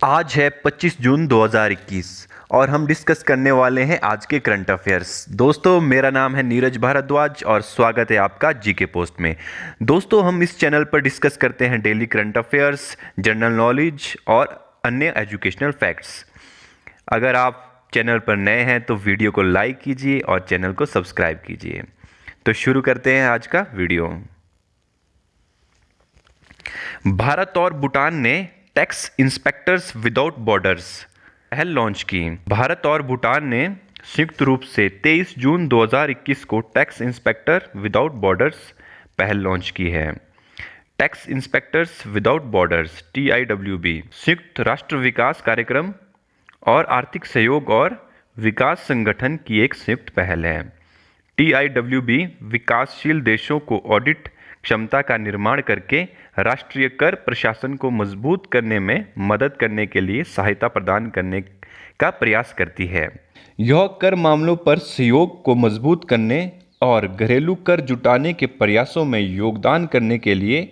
आज है 25 जून 2021 और हम डिस्कस करने वाले हैं आज के करंट अफेयर्स। दोस्तों, मेरा नाम है नीरज भारद्वाज और स्वागत है आपका जीके पोस्ट में। दोस्तों, हम इस चैनल पर डिस्कस करते हैं daily current affairs, general knowledge और अन्य एजुकेशनल फैक्ट्स। अगर आप चैनल पर नए हैं तो वीडियो को लाइक कीजिए और चैनल को सब्सक्राइब कीजिए। तो शुरू करते हैं आज का वीडियो। भारत और भूटान ने टैक्स इंस्पेक्टर्स विदाउट बॉर्डर्स पहल लॉन्च की। भारत और भूटान ने संयुक्त रूप से 23 जून 2021 को टैक्स इंस्पेक्टर विदाउट बॉर्डर्स पहल लॉन्च की है। Tax inspectors without borders TIWB संयुक्त राष्ट्र विकास कार्यक्रम और आर्थिक सहयोग और विकास संगठन की एक संयुक्त पहल है। TIWB विकासशील देशों को ऑडिट क्षमता का निर्माण करके राष्ट्रीय कर प्रशासन को मजबूत करने में मदद करने के लिए सहायता प्रदान करने का प्रयास करती है। यह कर मामलों पर सहयोग को मजबूत करने और घरेलू कर जुटाने के प्रयासों में योगदान करने के लिए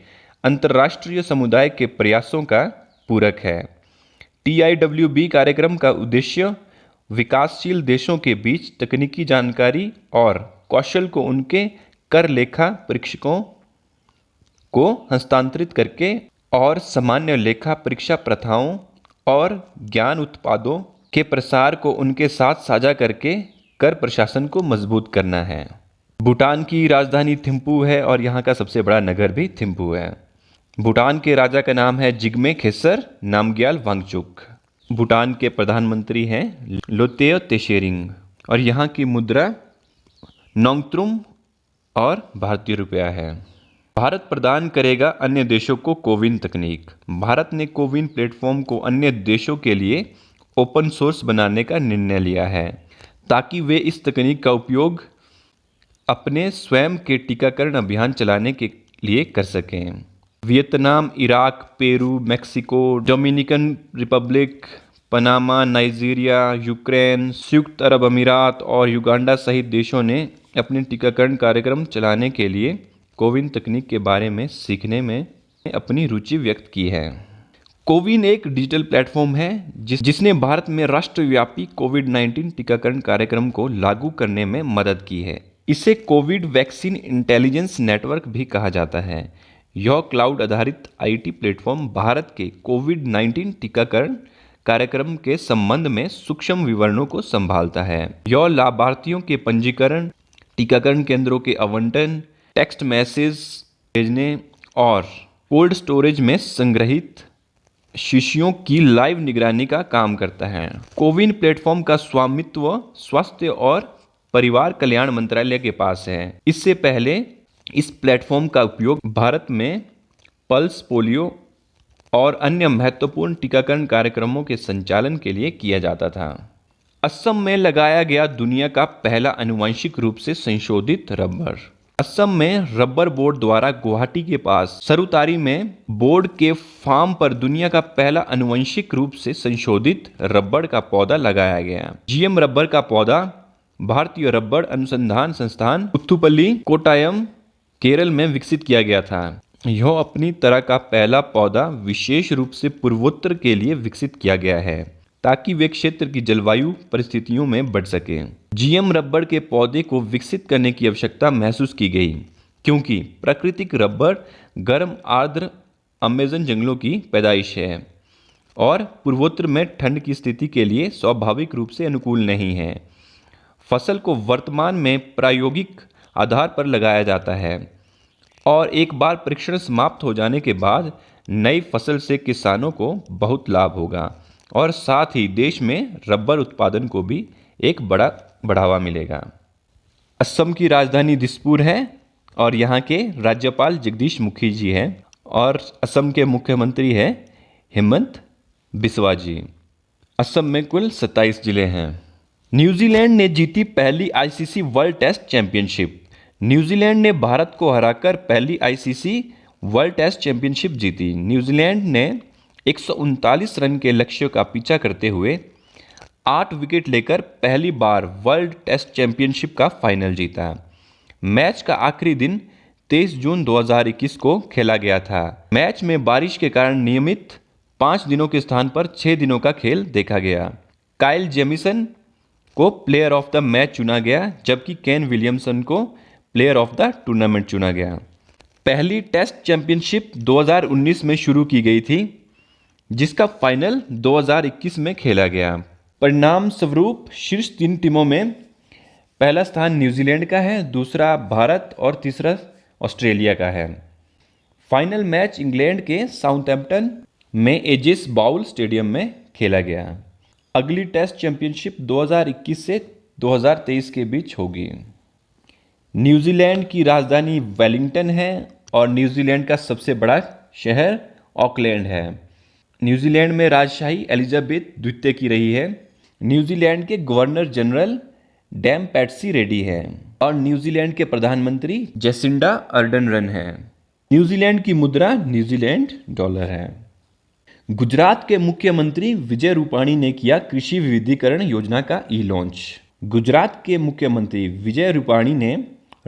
अंतर्राष्ट्रीय समुदाय के प्रयासों का पूरक है। TIWB कार्यक्रम का उद्देश्य विकासशील देशों के बीच तकनीकी जानकारी और कौशल को उनके कर लेखा परीक्षकों को हस्तांतरित करके और सामान्य लेखा परीक्षा प्रथाओं और ज्ञान उत्पादों के प्रसार को उनके साथ साझा करके कर प्रशासन को मजबूत करना है। भूटान की राजधानी थिम्पू है और यहाँ का सबसे बड़ा नगर भी थिम्पू है। भूटान के राजा का नाम है जिग्मे खेसर नामग्याल वांगचुक। भूटान के प्रधानमंत्री हैं लोतेय त्शेरिंग और यहाँ की मुद्रा नोंगत्रुम और भारतीय रुपया है। भारत प्रदान करेगा अन्य देशों को कोविन तकनीक। भारत ने कोविन प्लेटफॉर्म को अन्य देशों के लिए ओपन सोर्स बनाने का निर्णय लिया है ताकि वे इस तकनीक का उपयोग अपने स्वयं के टीकाकरण अभियान चलाने के लिए कर सकें। Vietnam, Iraq, Peru, Mexico, Dominican Republic, Panama, Nigeria, Ukraine, संयुक्त अरब अमीरात और युगांडा सहित देशों ने अपने टीकाकरण कार्यक्रम चलाने के लिए कोविन तकनीक के बारे में सीखने में अपनी रुचि व्यक्त की है। कोविन एक डिजिटल प्लेटफॉर्म है जिसने भारत में राष्ट्रव्यापी कोविड-19 टीकाकरण कार्यक्रम को लागू करने में मदद की है। इसे कोविड वैक्सीन इंटेलिजेंस नेटवर्क भी कहा जाता है। यह क्लाउड आधारित IT प्लेटफॉर्म भारत के कोविड-19 टीकाकरण कार्यक्रम के संबंध में सूक्ष्म विवरणों को संभालता है। यह लाभार्थियों के पंजीकरण, टीकाकरण केंद्रों के आवंटन, टेक्स्ट मैसेज भेजने और कोल्ड स्टोरेज में संग्रहित शीशियों की लाइव निगरानी का काम करता है। कोविन प्लेटफॉर्म का स्वामित्व स्वास्थ्य और परिवार कल्याण मंत्रालय के पास है। इससे पहले इस प्लेटफॉर्म का उपयोग भारत में पल्स पोलियो और अन्य महत्वपूर्ण टीकाकरण कार्यक्रमों के संचालन के लिए किया जाता था। असम में लगाया गया दुनिया का पहला आनुवंशिक रूप से संशोधित रबर। असम में रबर बोर्ड द्वारा गुवाहाटी के पास सरुतारी में बोर्ड के फार्म पर दुनिया का पहला आनुवंशिक रूप से संशोधित रबर का पौधा लगाया गया। GM रबर का पौधा भारतीय रबर अनुसंधान संस्थान पुथुपल्ली, कोट्टायम, केरल में विकसित किया गया था। यह अपनी तरह का पहला पौधा विशेष रूप से पूर्वोत्तर के लिए विकसित किया गया है ताकि वे क्षेत्र की जलवायु परिस्थितियों में बढ़ सके। GM रबर के पौधे को विकसित करने की आवश्यकता महसूस की गई क्योंकि प्राकृतिक रबर गर्म आर्द्र अमेज़न जंगलों की पैदाइश है और पूर्वोत्तर में ठंड की स्थिति के लिए स्वाभाविक रूप से अनुकूल नहीं है। फसल को वर्तमान में प्रायोगिक आधार पर लगाया जाता है और एक बार परीक्षण समाप्त हो जाने के बाद नई फसल से किसानों को बहुत लाभ होगा और साथ ही देश में रबर उत्पादन को भी एक बड़ा बढ़ावा मिलेगा। असम की राजधानी दिसपुर है और यहाँ के राज्यपाल जगदीश मुखी जी हैं और असम के मुख्यमंत्री हैं हेमंत बिस्वा जी। असम में कुल 27 जिले हैं। न्यूजीलैंड ने जीती पहली ICC world test championship. New Zealand ने भारत को हराकर पहली ICC वर्ल्ड टेस्ट चैंपियनशिप जीती। न्यूजीलैंड ने 139 रन के लक्ष्य का पीछा करते हुए 8 विकेट लेकर पहली बार वर्ल्ड टेस्ट चैंपियनशिप का फाइनल जीता। मैच का आखिरी दिन 23 जून 2021 को खेला गया था। मैच में बारिश के कारण नियमित 5 दिनों के स्थान पर 6 दिनों का खेल देखा गया। काइल जेमिसन को प्लेयर ऑफ द मैच चुना गया, जबकि केन विलियमसन को प्लेयर ऑफ द टूर्नामेंट चुना गया। पहली टेस्ट चैंपियनशिप 2019 में शुरू की गई थी, जिसका फाइनल 2021 में खेला गया। परिणाम स्वरूप शीर्ष 3 टीमों में पहला स्थान न्यूजीलैंड का है, दूसरा भारत और तीसरा ऑस्ट्रेलिया का है। फाइनल मैच इंग्लैंड के साउथहैम्पटन में एजिस बाउल स्टेडियम में खेला गया। अगली टेस्ट चैंपियनशिप 2021 से 2023 के बीच होगी। न्यूजीलैंड की राजधानी वेलिंगटन है और न्यूजीलैंड का सबसे बड़ा शहर ऑकलैंड है। न्यूजीलैंड में राजशाही एलिजाबेथ द्वितीय की रही है। न्यूजीलैंड के governor general dam Patsy Reddy हैं और न्यूजीलैंड के प्रधानमंत्री जेसिंडा अर्डर्न हैं। न्यूजीलैंड की मुद्रा न्यूजीलैंड डॉलर है। गुजरात के मुख्यमंत्री विजय रूपाणी ने किया कृषि विविधीकरण योजना का लॉन्च। गुजरात के मुख्यमंत्री विजय रूपाणी ने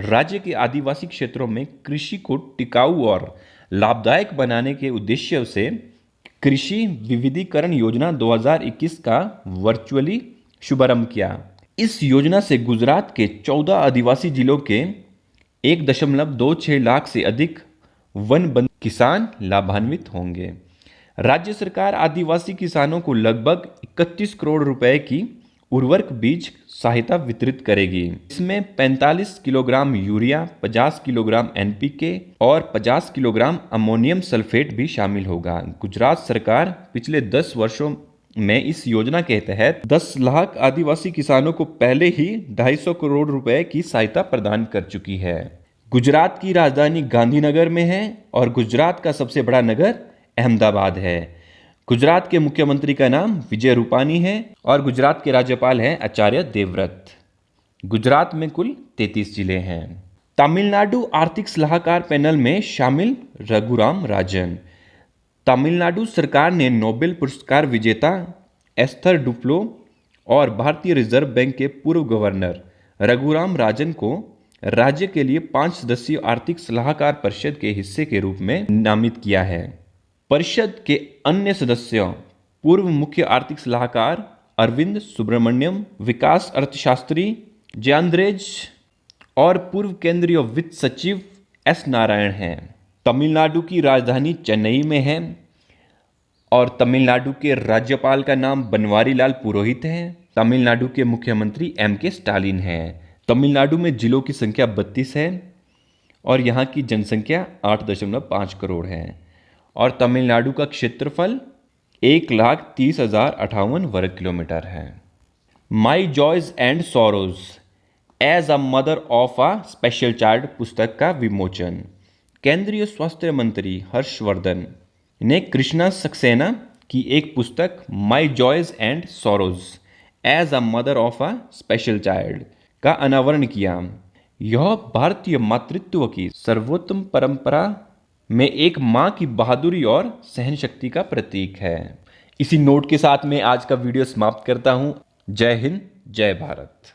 राज्य के आदिवासी क्षेत्रों में कृषि को टिकाऊ और लाभदायक बनाने के उद्देश्य से कृषि विविधीकरण योजना 2021 का वर्चुअली शुभारंभ किया। इस योजना से गुजरात के 14 आदिवासी जिलों के 1.26 लाख से अधिक वनबंधु किसान लाभान्वित होंगे। राज्य सरकार आदिवासी किसानों को लगभग 31 करोड़ रुपए की उर्वरक बीज सहायता वितरित करेगी। इसमें 45 किलोग्राम यूरिया, 50 किलोग्राम एनपीके और 50 किलोग्राम अमोनियम सल्फेट भी शामिल होगा। गुजरात सरकार पिछले 10 वर्षों में इस योजना के तहत 10 लाख आदिवासी किसानों को पहले ही 250 करोड़ रुपए की सहायता प्रदान कर चुकी है। गुजरात की राजधानी गांधीनगर में है और गुजरात का सबसे बड़ा नगर अहमदाबाद है। गुजरात के मुख्यमंत्री का नाम विजय रूपाणी है और गुजरात के राज्यपाल हैं आचार्य देवव्रत। गुजरात में कुल 33 जिले हैं। तमिलनाडु आर्थिक सलाहकार पैनल में शामिल रघुराम राजन। तमिलनाडु सरकार ने नोबेल पुरस्कार विजेता एस्थर डुफ्लो और भारतीय रिजर्व बैंक के पूर्व गवर्नर रघुराम राजन को राज्य के लिए 5 सदस्यीय आर्थिक सलाहकार परिषद के हिस्से के रूप में नामित किया है। परिषद के अन्य सदस्य पूर्व मुख्य आर्थिक सलाहकार अरविंद सुब्रमण्यम, विकास अर्थशास्त्री जयांद्रेज और पूर्व केंद्रीय वित्त सचिव एस नारायण हैं। तमिलनाडु की राजधानी चेन्नई में है और तमिलनाडु के राज्यपाल का नाम बनवारी लाल पुरोहित है। तमिलनाडु के मुख्यमंत्री एम.के. स्टालिन हैं। तमिलनाडु में जिलों की संख्या 32 है और यहाँ की जनसंख्या 8.5 करोड़ है और तमिलनाडु का क्षेत्रफल 1,30,058 वर्ग किलोमीटर है। My joys and sorrows as a mother of a special child पुस्तक का विमोचन। केंद्रीय स्वास्थ्य मंत्री हर्षवर्धन ने कृष्णा सक्सेना की एक पुस्तक my joys and sorrows as a mother of a special child का अनावरण किया। यह भारतीय मातृत्व की सर्वोत्तम परंपरा में एक माँ की बहादुरी और सहनशक्ति का प्रतीक है। इसी नोट के साथ मैं आज का वीडियो समाप्त करता हूँ। जय हिंद, जय भारत।